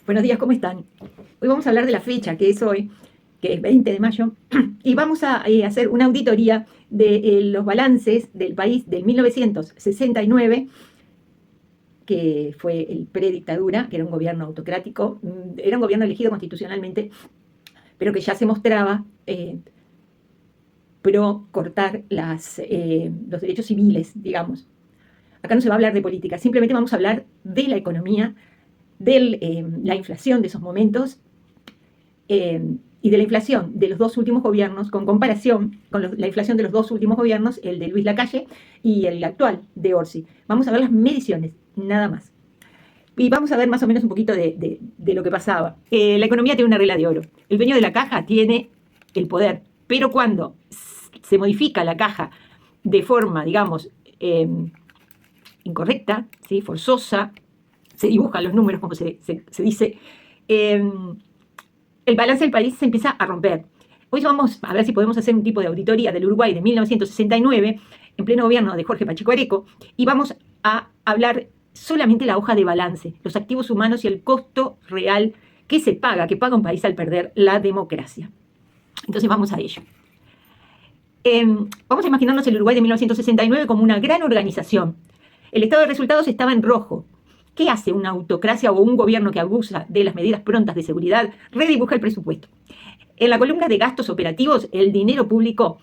Buenos días, ¿cómo están? Hoy vamos a hablar de la fecha, que es hoy, que es 20 de mayo, y vamos a hacer una auditoría de los balances del país del 1969, que fue el predictadura, que era un gobierno autocrático, era un gobierno elegido constitucionalmente, pero que ya se mostraba pro cortar los derechos civiles, digamos. Acá no se va a hablar de política, simplemente vamos a hablar de la economía, de la inflación de esos momentos y de la inflación de los dos últimos gobiernos, con comparación con la inflación de los dos últimos gobiernos, el de Luis Lacalle y el actual de Orsi. Vamos a ver las mediciones, nada más. Y vamos a ver más o menos un poquito de lo que pasaba. La economía tiene una regla de oro. El dueño de la caja tiene el poder, pero cuando se modifica la caja de forma, digamos, incorrecta, ¿sí? Forzosa, se dibujan los números, como se dice, el balance del país se empieza a romper. Hoy vamos a ver si podemos hacer un tipo de auditoría del Uruguay de 1969, en pleno gobierno de Jorge Pacheco Areco, y vamos a hablar solamente la hoja de balance, los activos humanos y el costo real que paga un país al perder la democracia. Entonces vamos a ello. Vamos a imaginarnos el Uruguay de 1969 como una gran organización. El estado de resultados estaba en rojo. ¿Qué hace una autocracia o un gobierno que abusa de las medidas prontas de seguridad? Redibuja el presupuesto. En la columna de gastos operativos, el dinero público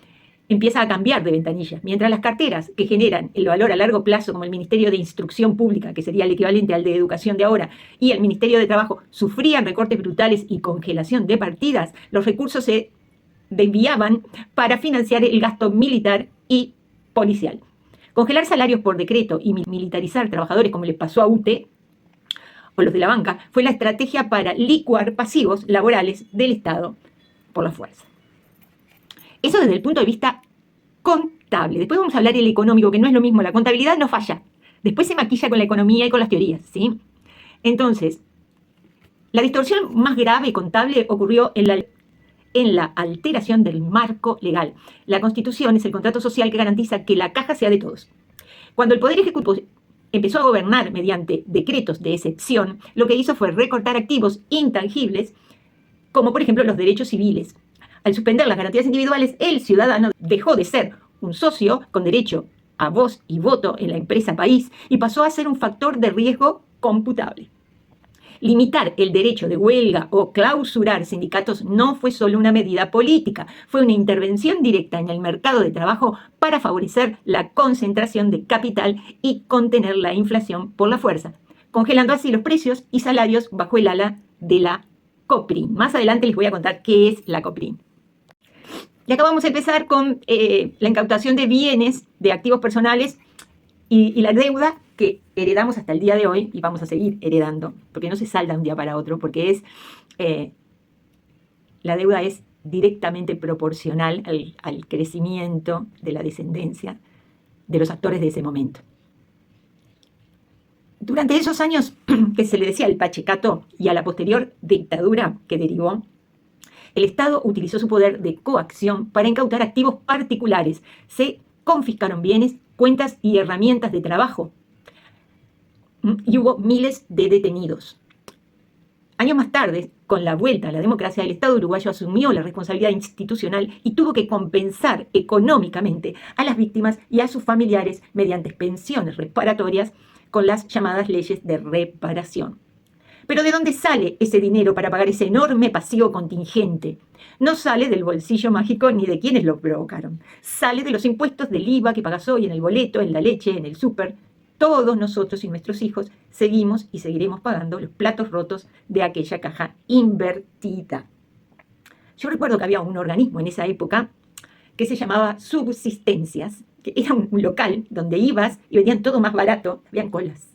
empieza a cambiar de ventanilla, mientras las carteras que generan el valor a largo plazo, como el Ministerio de Instrucción Pública, que sería el equivalente al de Educación de ahora, y el Ministerio de Trabajo, sufrían recortes brutales y congelación de partidas, los recursos se desviaban para financiar el gasto militar y policial. Congelar salarios por decreto y militarizar trabajadores, como les pasó a UTE o los de la banca, fue la estrategia para licuar pasivos laborales del Estado por la fuerza. Eso desde el punto de vista contable. Después vamos a hablar del económico, que no es lo mismo. La contabilidad no falla. Después se maquilla con la economía y con las teorías, ¿sí? Entonces, la distorsión más grave contable ocurrió en la alteración del marco legal. La Constitución es el contrato social que garantiza que la caja sea de todos. Cuando el Poder Ejecutivo empezó a gobernar mediante decretos de excepción, lo que hizo fue recortar activos intangibles, como por ejemplo los derechos civiles. Al suspender las garantías individuales, el ciudadano dejó de ser un socio con derecho a voz y voto en la empresa país y pasó a ser un factor de riesgo computable. Limitar el derecho de huelga o clausurar sindicatos no fue solo una medida política, fue una intervención directa en el mercado de trabajo para favorecer la concentración de capital y contener la inflación por la fuerza, congelando así los precios y salarios bajo el ala de la COPRIN. Más adelante les voy a contar qué es la COPRIN. Y acá vamos a empezar con la incautación de bienes, de activos personales y la deuda que heredamos hasta el día de hoy y vamos a seguir heredando, porque no se salda de un día para otro, porque la deuda es directamente proporcional al crecimiento de la descendencia de los actores de ese momento. Durante esos años que se le decía el Pachecato y a la posterior dictadura que derivó, el Estado utilizó su poder de coacción para incautar activos particulares. Se confiscaron bienes, cuentas y herramientas de trabajo. Y hubo miles de detenidos. Años más tarde, con la vuelta a la democracia, el Estado uruguayo asumió la responsabilidad institucional y tuvo que compensar económicamente a las víctimas y a sus familiares mediante pensiones reparatorias con las llamadas leyes de reparación. Pero ¿de dónde sale ese dinero para pagar ese enorme pasivo contingente? No sale del bolsillo mágico ni de quienes lo provocaron. Sale de los impuestos del IVA que pagas hoy en el boleto, en la leche, en el súper. Todos nosotros y nuestros hijos seguimos y seguiremos pagando los platos rotos de aquella caja invertida. Yo recuerdo que había un organismo en esa época que se llamaba Subsistencias, que era un local donde ibas y vendían todo más barato, habían colas.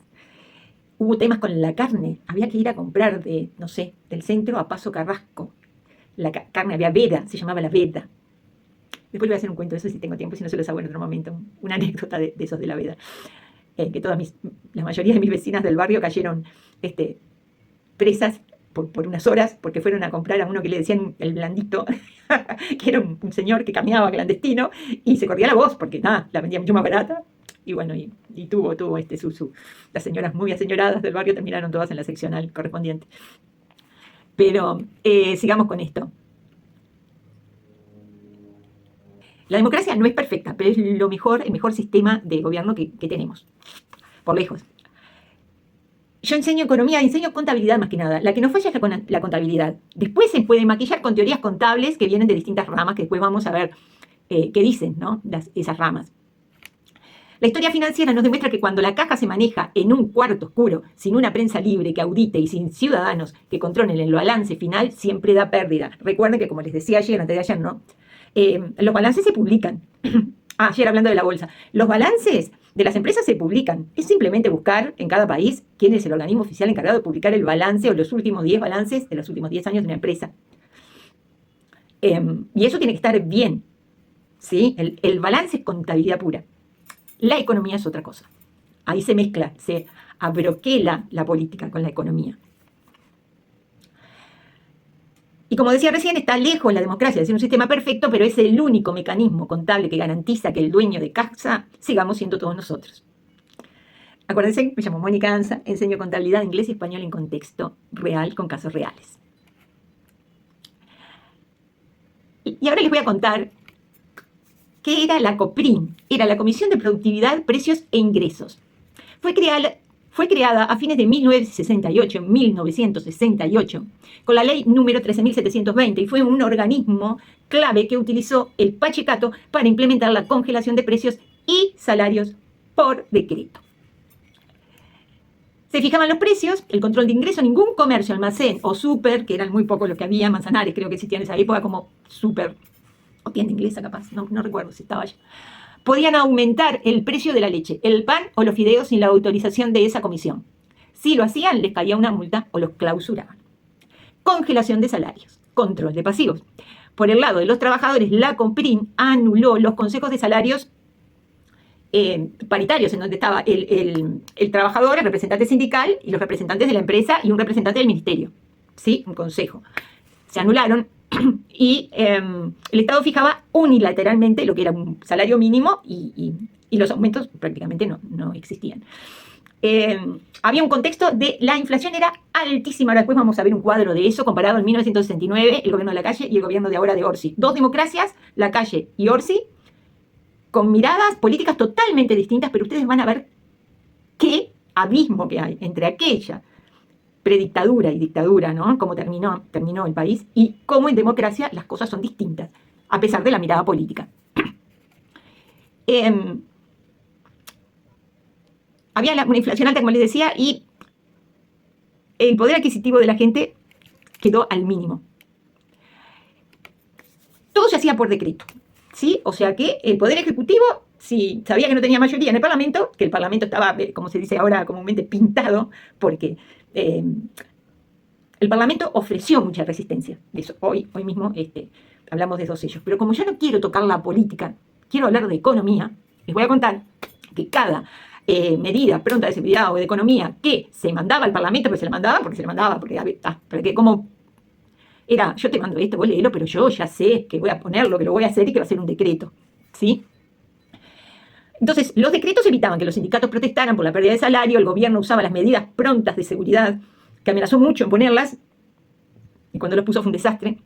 Hubo temas con la carne, había que ir a comprar del centro a Paso Carrasco. La carne había veda, se llamaba la veda. Después le voy a hacer un cuento de eso si tengo tiempo, si no se los hago en otro momento, una anécdota de esos de la veda. Que la mayoría de mis vecinas del barrio cayeron presas por unas horas porque fueron a comprar a uno que le decían el blandito, que era un señor que caminaba clandestino y se corría la voz porque la vendía mucho más barata. Y bueno, y tuvo las señoras muy aseñoradas del barrio terminaron todas en la seccional correspondiente. Pero sigamos con esto. La democracia no es perfecta, pero es el mejor sistema de gobierno que tenemos, por lejos. Yo enseño economía, enseño contabilidad más que nada. La que no falla es la contabilidad. Después se puede maquillar con teorías contables que vienen de distintas ramas, que después vamos a ver qué dicen, ¿no? Esas ramas. La historia financiera nos demuestra que cuando la caja se maneja en un cuarto oscuro, sin una prensa libre que audite y sin ciudadanos que controlen el balance final, siempre da pérdida. Recuerden que, como les decía ayer, antes de ayer, ¿no? Los balances se publican. Ayer hablando de la bolsa. Los balances de las empresas se publican. Es simplemente buscar en cada país quién es el organismo oficial encargado de publicar el balance o los últimos 10 balances de los últimos 10 años de una empresa. Y eso tiene que estar bien. ¿Sí? El balance es contabilidad pura. La economía es otra cosa. Ahí se mezcla, se abroquela la política con la economía. Y como decía recién, está lejos la democracia de ser un sistema perfecto, pero es el único mecanismo contable que garantiza que el dueño de casa sigamos siendo todos nosotros. Acuérdense, me llamo Mónica Anza, enseño contabilidad inglés y español en contexto real, con casos reales. Y ahora les voy a contar qué era la COPRIN. Era la Comisión de Productividad, Precios e Ingresos. Fue creada a fines de 1968, con la ley número 13.720, y fue un organismo clave que utilizó el Pachecato para implementar la congelación de precios y salarios por decreto. Se fijaban los precios, el control de ingreso, ningún comercio, almacén o súper, que eran muy pocos los que había, Manzanares creo que existían en esa época como súper, o tienda inglesa capaz, no recuerdo si estaba allá, podían aumentar el precio de la leche, el pan o los fideos sin la autorización de esa comisión. Si lo hacían, les caía una multa o los clausuraban. Congelación de salarios, control de pasivos. Por el lado de los trabajadores, la COPRIN anuló los consejos de salarios paritarios, en donde estaba el trabajador, el representante sindical y los representantes de la empresa y un representante del ministerio. ¿Sí? Un consejo. Se anularon. Y el Estado fijaba unilateralmente lo que era un salario mínimo y los aumentos prácticamente no existían. Había un contexto de la inflación era altísima. Ahora después vamos a ver un cuadro de eso comparado en 1969, el gobierno de Lacalle y el gobierno de ahora de Orsi. Dos democracias, Lacalle y Orsi, con miradas políticas totalmente distintas, pero ustedes van a ver qué abismo que hay entre aquella predictadura y dictadura, ¿no? Cómo terminó el país y cómo en democracia las cosas son distintas, a pesar de la mirada política. Había una inflación alta, como les decía, y el poder adquisitivo de la gente quedó al mínimo. Todo se hacía por decreto, ¿sí? O sea que el poder ejecutivo, si sabía que no tenía mayoría en el Parlamento, que el Parlamento estaba, como se dice ahora comúnmente, pintado, porque el Parlamento ofreció mucha resistencia. De eso, hoy mismo hablamos de dos ellos. Pero como yo no quiero tocar la política, quiero hablar de economía, les voy a contar que cada medida pronta de seguridad o de economía que se mandaba al Parlamento, porque como era, yo te mando esto, vos léelo, pero yo ya sé que voy a ponerlo, que lo voy a hacer y que va a ser un decreto, ¿sí? Entonces, los decretos evitaban que los sindicatos protestaran por la pérdida de salario, el gobierno usaba las medidas prontas de seguridad, que amenazó mucho en ponerlas, y cuando los puso fue un desastre,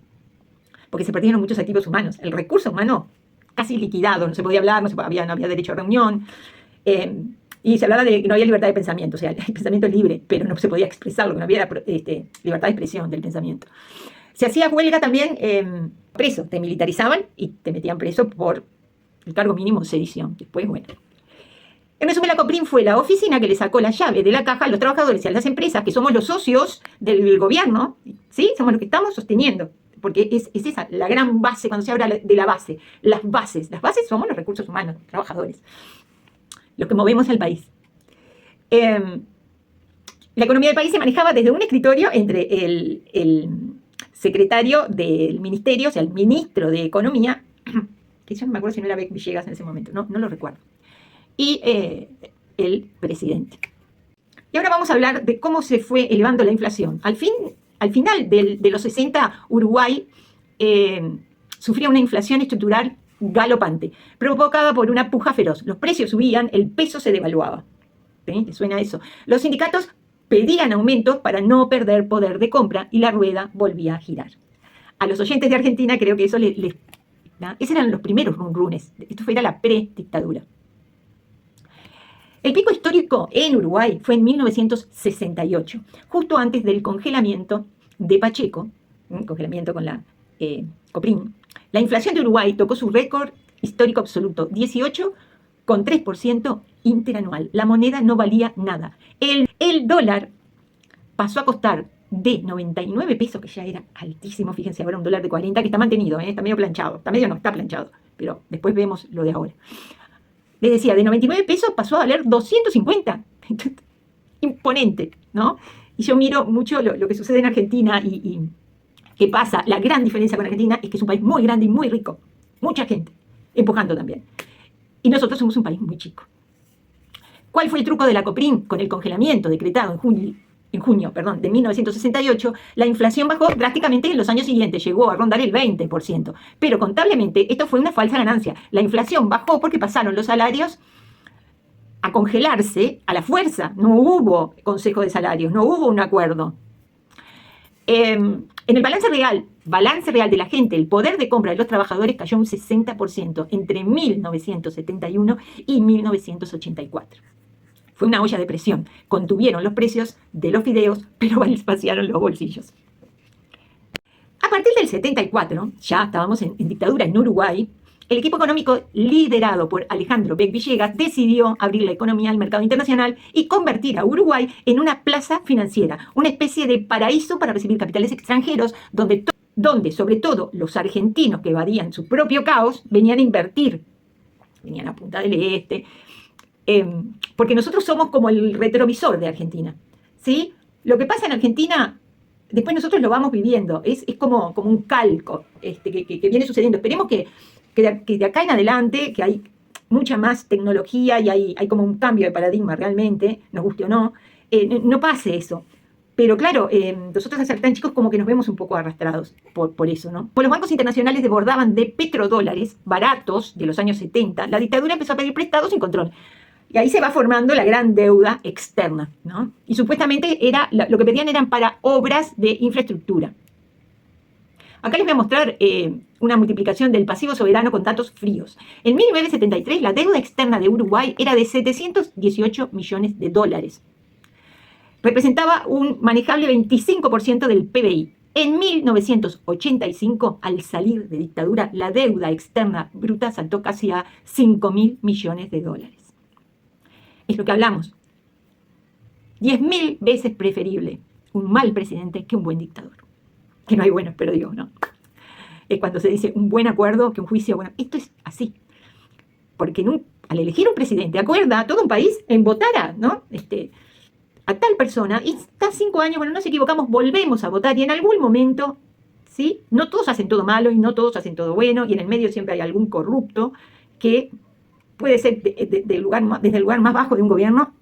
porque se perdieron muchos activos humanos. El recurso humano casi liquidado, no se podía hablar, no había derecho a reunión, y se hablaba de que no había libertad de pensamiento, o sea, el pensamiento es libre, pero no se podía expresarlo, no había libertad de expresión del pensamiento. Se hacía huelga también preso, te militarizaban y te metían preso por el cargo mínimo de sedición. Después, bueno. En resumen, la COPRIN fue la oficina que le sacó la llave de la caja a los trabajadores y a las empresas, que somos los socios del gobierno, ¿sí? Somos los que estamos sosteniendo, porque es esa la gran base, cuando se habla de la base. Las bases somos los recursos humanos, trabajadores, los que movemos al país. La economía del país se manejaba desde un escritorio entre el secretario del ministerio, o sea, el ministro de Economía, que yo no me acuerdo si no era Beck Villegas en ese momento, no lo recuerdo, y el presidente. Y ahora vamos a hablar de cómo se fue elevando la inflación. Al final de los 60, Uruguay sufría una inflación estructural galopante, provocada por una puja feroz. Los precios subían, el peso se devaluaba. ¿Sí? ¿Te suena eso? Los sindicatos pedían aumentos para no perder poder de compra y la rueda volvía a girar. A los oyentes de Argentina creo que eso esos eran los primeros runrunes. Esto era la pre-dictadura. El pico histórico en Uruguay fue en 1968, justo antes del congelamiento de Pacheco, congelamiento con la Coprín. La inflación de Uruguay tocó su récord histórico absoluto, 18,3% interanual. La moneda no valía nada. El dólar pasó a costar de 99 pesos, que ya era altísimo, fíjense, ahora un dólar de 40, que está mantenido, está medio planchado, está planchado, pero después vemos lo de ahora. Les decía, de 99 pesos pasó a valer 250. Imponente, ¿no? Y yo miro mucho lo que sucede en Argentina y ¿qué pasa? La gran diferencia con Argentina es que es un país muy grande y muy rico. Mucha gente, empujando también. Y nosotros somos un país muy chico. ¿Cuál fue el truco de la Coprín con el congelamiento decretado en junio de 1968? La inflación bajó drásticamente en los años siguientes, llegó a rondar el 20%. Pero contablemente esto fue una falsa ganancia. La inflación bajó porque pasaron los salarios a congelarse a la fuerza. No hubo consejo de salarios, no hubo un acuerdo. En el balance real de la gente, el poder de compra de los trabajadores cayó un 60% entre 1971 y 1984. Fue una olla de presión. Contuvieron los precios de los fideos, pero vaciaron los bolsillos. A partir del 74, ya estábamos en dictadura en Uruguay, el equipo económico liderado por Alejandro Beck Villegas decidió abrir la economía al mercado internacional y convertir a Uruguay en una plaza financiera, una especie de paraíso para recibir capitales extranjeros, donde sobre todo los argentinos que evadían su propio caos venían a invertir. Venían a Punta del Este, porque nosotros somos como el retrovisor de Argentina, ¿sí? Lo que pasa en Argentina, después nosotros lo vamos viviendo, es como un calco que viene sucediendo. Esperemos que de acá en adelante, que hay mucha más tecnología y hay como un cambio de paradigma realmente, nos guste o no, no pase eso. Pero claro, nosotros al ser tan chicos como que nos vemos un poco arrastrados por eso, ¿no? Pues los bancos internacionales desbordaban de petrodólares baratos de los años 70. La dictadura empezó a pedir prestados sin control. Y ahí se va formando la gran deuda externa, ¿no? Y supuestamente lo que pedían eran para obras de infraestructura. Acá les voy a mostrar una multiplicación del pasivo soberano con datos fríos. En 1973 la deuda externa de Uruguay era de 718 millones de dólares. Representaba un manejable 25% del PBI. En 1985, al salir de dictadura, la deuda externa bruta saltó casi a 5.000 millones de dólares. Es lo que hablamos. 10.000 veces preferible un mal presidente que un buen dictador. Que no hay buenos, pero digo, no. Es cuando se dice un buen acuerdo que un juicio, bueno, esto es así. Porque al elegir un presidente, acuerda a todo un país en votar ¿no? A tal persona, y está 5 años, bueno, nos equivocamos, volvemos a votar, y en algún momento, ¿sí? No todos hacen todo malo y no todos hacen todo bueno, y en el medio siempre hay algún corrupto que puede ser desde el lugar más bajo de un gobierno,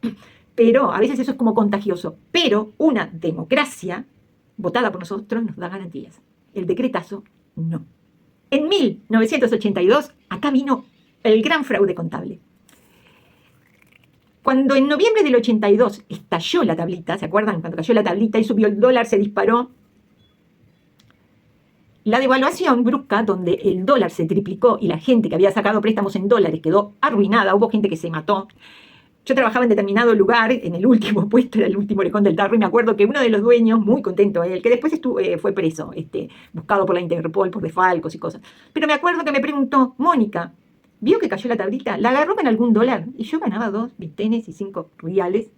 pero a veces eso es como contagioso. Pero una democracia votada por nosotros nos da garantías. El decretazo, no. En 1982, acá vino el gran fraude contable. Cuando en noviembre del 82 estalló la tablita, ¿se acuerdan? Cuando cayó la tablita y subió el dólar, se disparó. La devaluación brusca, donde el dólar se triplicó y la gente que había sacado préstamos en dólares quedó arruinada, hubo gente que se mató. Yo trabajaba en determinado lugar, en el último puesto, era el último orejón del tarro, y me acuerdo que uno de los dueños, muy contento él, que después fue preso, buscado por la Interpol, por desfalcos y cosas. Pero me acuerdo que me preguntó, Mónica, ¿vio que cayó la tablita? ¿La agarró con algún dólar? Y yo ganaba 2 vitenes y 5 reales,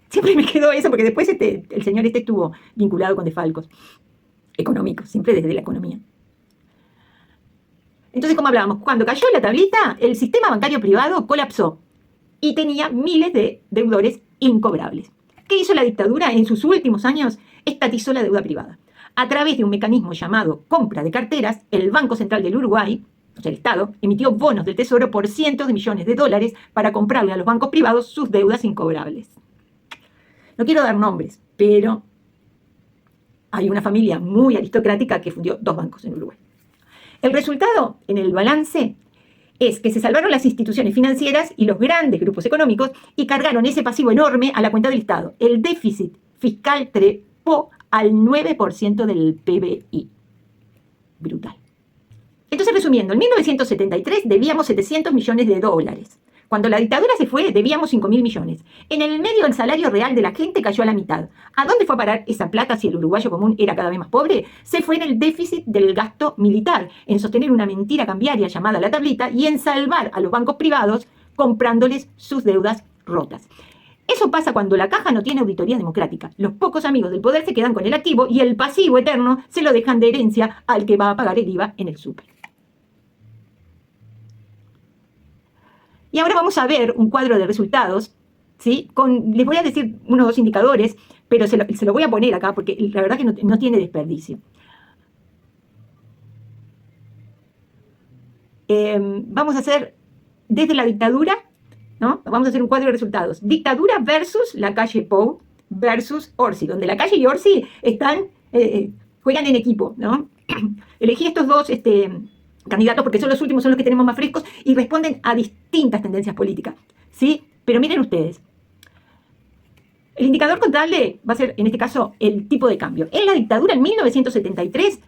Siempre me quedó eso, porque después el señor estuvo vinculado con desfalcos económicos, siempre desde la economía. Entonces, como hablábamos, cuando cayó la tablita, el sistema bancario privado colapsó y tenía miles de deudores incobrables. ¿Qué hizo la dictadura? En sus últimos años estatizó la deuda privada. A través de un mecanismo llamado compra de carteras, el Banco Central del Uruguay, o sea, el Estado, emitió bonos del Tesoro por cientos de millones de dólares para comprarle a los bancos privados sus deudas incobrables. No quiero dar nombres, pero hay una familia muy aristocrática que fundió 2 bancos en Uruguay. El resultado en el balance es que se salvaron las instituciones financieras y los grandes grupos económicos y cargaron ese pasivo enorme a la cuenta del Estado. El déficit fiscal trepó al 9% del PBI. Brutal. Entonces, resumiendo, en 1973 debíamos 700 millones de dólares. Cuando la dictadura se fue, debíamos 5.000 millones. En el medio, el salario real de la gente cayó a la mitad. ¿A dónde fue a parar esa plata si el uruguayo común era cada vez más pobre? Se fue en el déficit del gasto militar, en sostener una mentira cambiaria llamada la tablita y en salvar a los bancos privados comprándoles sus deudas rotas. Eso pasa cuando la caja no tiene auditoría democrática. Los pocos amigos del poder se quedan con el activo y el pasivo eterno se lo dejan de herencia al que va a pagar el IVA en el súper. Y ahora vamos a ver un cuadro de resultados, ¿sí? Les voy a decir unos 2 indicadores, pero se lo voy a poner acá porque la verdad que no tiene desperdicio. Vamos a hacer desde la dictadura, ¿no? Vamos a hacer un cuadro de resultados. Dictadura versus la calle Pou versus Orsi, donde la calle y Orsi juegan en equipo, ¿no? Elegí estos dos candidatos porque son los últimos, son los que tenemos más frescos y responden a distintas tendencias políticas, ¿sí? Pero miren ustedes, el indicador contable va a ser, en este caso, el tipo de cambio. En la dictadura, en 1973,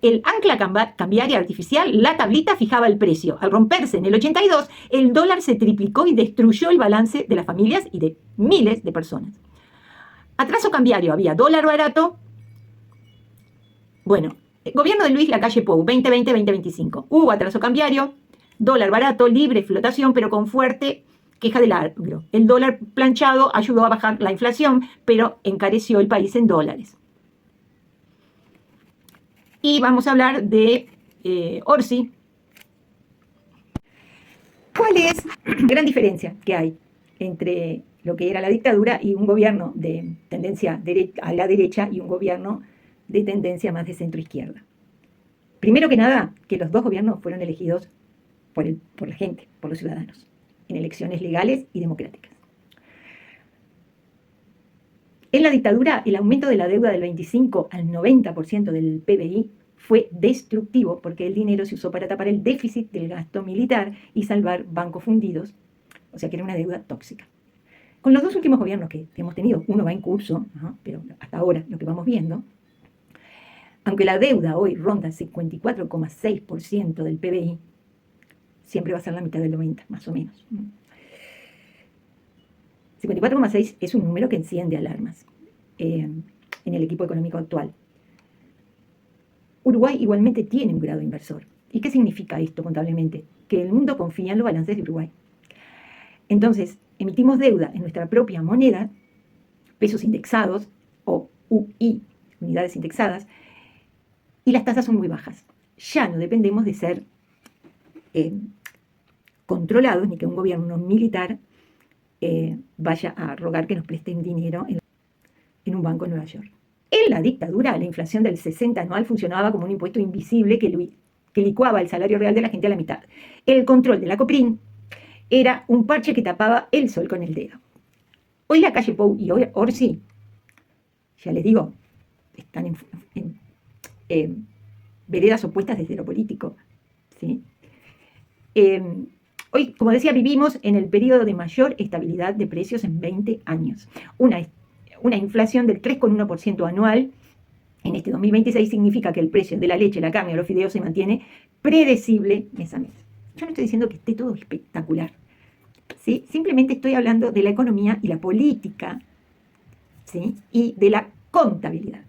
el ancla cambiaria artificial, la tablita, fijaba el precio. Al romperse en el 82, el dólar se triplicó y destruyó el balance de las familias y de miles de personas. Atraso cambiario, había dólar barato. Bueno, gobierno de Luis Lacalle Pou, 2020-2025. Hubo atraso cambiario, dólar barato, libre flotación, pero con fuerte queja del agro. El dólar planchado ayudó a bajar la inflación, pero encareció el país en dólares. Y vamos a hablar de Orsi. ¿Cuál es la gran diferencia que hay entre lo que era la dictadura y un gobierno de tendencia a la derecha y un gobierno de tendencia más de centro-izquierda? Primero que nada, que los dos gobiernos fueron elegidos por la gente, por los ciudadanos, en elecciones legales y democráticas. En la dictadura, el aumento de la deuda del 25 al 90% del PBI fue destructivo porque el dinero se usó para tapar el déficit del gasto militar y salvar bancos fundidos, o sea que era una deuda tóxica. Con los dos últimos gobiernos que hemos tenido, uno va en curso, pero hasta ahora lo que vamos viendo, aunque la deuda hoy ronda el 54,6% del PBI, siempre va a ser la mitad del 90, más o menos. 54,6 es un número que enciende alarmas en el equipo económico actual. Uruguay igualmente tiene un grado inversor. ¿Y qué significa esto contablemente? Que el mundo confía en los balances de Uruguay. Entonces, emitimos deuda en nuestra propia moneda, pesos indexados o UI, unidades indexadas, y las tasas son muy bajas. Ya no dependemos de ser controlados ni que un gobierno militar vaya a rogar que nos presten dinero en un banco en Nueva York. En la dictadura, la inflación del 60 anual funcionaba como un impuesto invisible que licuaba el salario real de la gente a la mitad. El control de la COPRIN era un parche que tapaba el sol con el dedo. Hoy Lacalle Pou y Orsi, ya les digo, están en veredas opuestas desde lo político, ¿sí? Hoy, como decía, vivimos en el periodo de mayor estabilidad de precios en 20 años. Una inflación del 3,1% anual en este 2026 significa que el precio de la leche, la carne o los fideos se mantiene predecible mes a mes. Yo no estoy diciendo que esté todo espectacular, ¿sí? Simplemente estoy hablando de la economía y la política, ¿sí? Y de la contabilidad.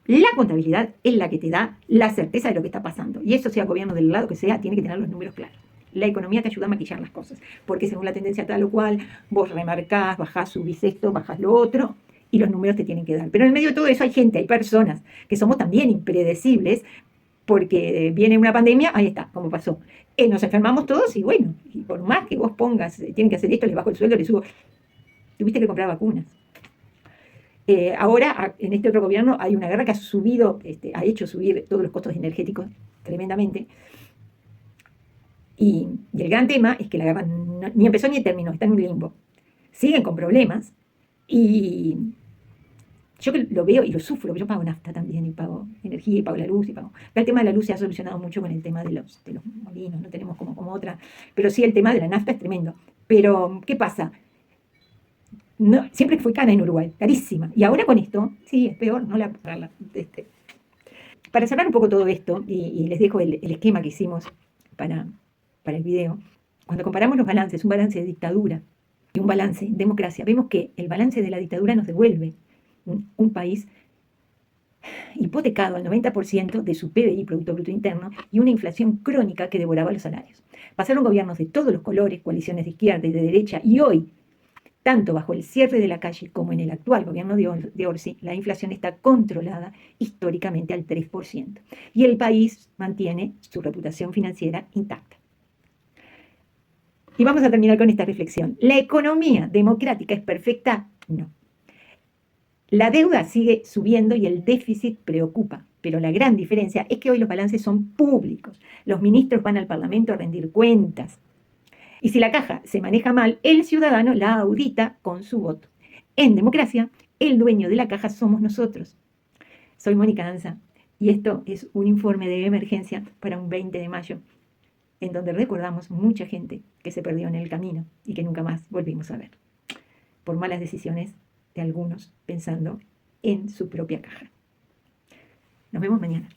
La contabilidad es la que te da la certeza de lo que está pasando. Y eso, sea gobierno del lado que sea, tiene que tener los números claros. La economía te ayuda a maquillar las cosas, porque según la tendencia tal o cual, vos remarcás, bajás, subís esto, bajás lo otro, y los números te tienen que dar. Pero en medio de todo eso hay gente, hay personas que somos también impredecibles, porque viene una pandemia, ahí está, como pasó. Nos enfermamos todos y bueno, y por más que vos pongas, tienen que hacer esto, les bajo el sueldo, les subo. Tuviste que comprar vacunas. Ahora, en este otro gobierno, hay una guerra que ha hecho subir todos los costos energéticos tremendamente. Y el gran tema es que la guerra ni empezó ni terminó, está en un limbo. Siguen con problemas y Yo que lo veo y lo sufro, yo pago nafta también, y pago energía, y pago la luz, y pago. El tema de la luz se ha solucionado mucho con el tema de los molinos, no tenemos como otra. Pero sí, el tema de la nafta es tremendo. Pero, ¿qué pasa? No, siempre fue cara en Uruguay, carísima. Y ahora con esto, sí, es peor, no la pagarla. Para cerrar un poco todo esto, y les dejo el esquema que hicimos para, para el video, cuando comparamos los balances, un balance de dictadura y un balance de democracia, vemos que el balance de la dictadura nos devuelve un país hipotecado al 90% de su PBI, Producto Bruto Interno, y una inflación crónica que devoraba los salarios. Pasaron gobiernos de todos los colores, coaliciones de izquierda y de derecha, y hoy, tanto bajo el cierre de la calle como en el actual gobierno de Orsi, la inflación está controlada históricamente al 3%, y el país mantiene su reputación financiera intacta. Y vamos a terminar con esta reflexión. ¿La economía democrática es perfecta? No. La deuda sigue subiendo y el déficit preocupa, pero la gran diferencia es que hoy los balances son públicos. Los ministros van al Parlamento a rendir cuentas. Y si la caja se maneja mal, el ciudadano la audita con su voto. En democracia, el dueño de la caja somos nosotros. Soy Mónica Anza y esto es un informe de emergencia para un 20 de mayo, en donde recordamos mucha gente que se perdió en el camino y que nunca más volvimos a ver, por malas decisiones de algunos pensando en su propia caja. Nos vemos mañana.